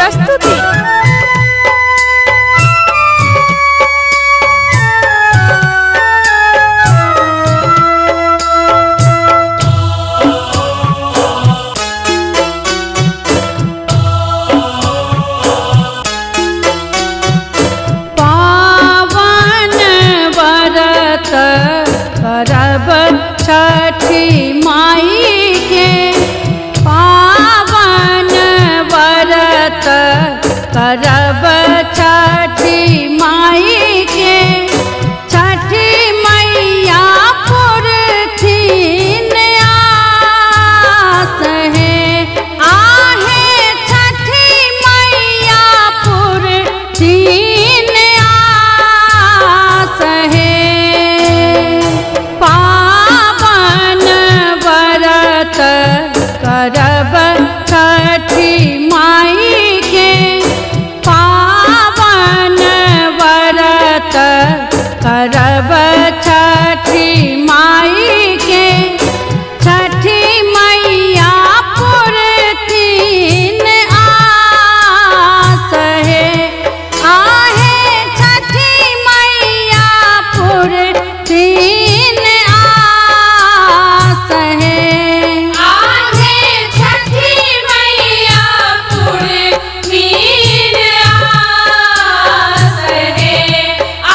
प्रस्तुति। करब छठी माई के पावन व्रत, करब छठी माई के। छठी मैया पुरथिन आस है, आहे छठी मैया पुरथिन आस है। पावन व्रत करब छठी माई के, पावन व्रत करब छठी माई के। छठी मैया पुरथिन आस है, आहे छठी मैया पुरथिन आस है। आहे छठी मैया पुरथिन आस है,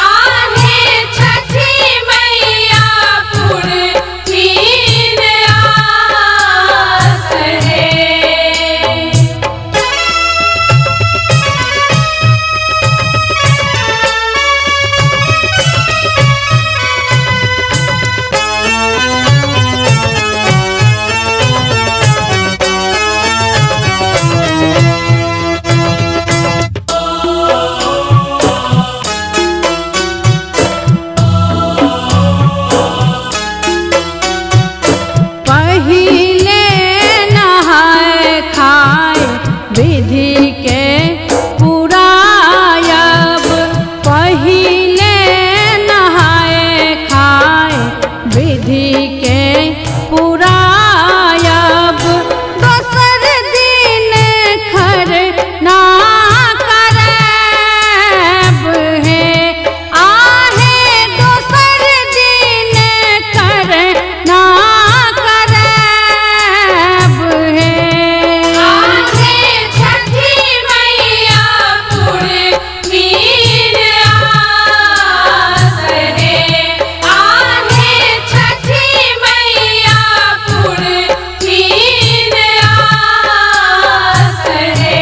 आहे छठी मैया पुरथिन आस है। पहिले नहाय खाए विधि के पुरायब, पहिले नहाय खाए विधि के पुरायब। दोसर दिन खरना करब है, आहे दोसर दिन खरना करब है। आहे छठी मैया पुरथिन आस है, आहे छठी मैया पुरथिन आस है।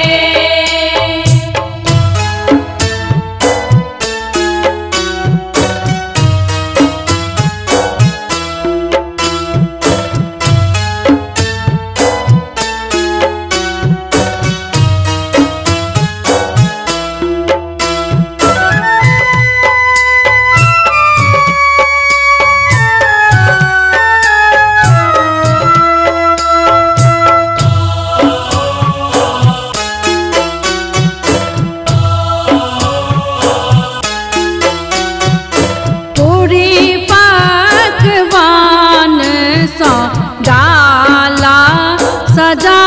पूरी पकवान सा डाला सजा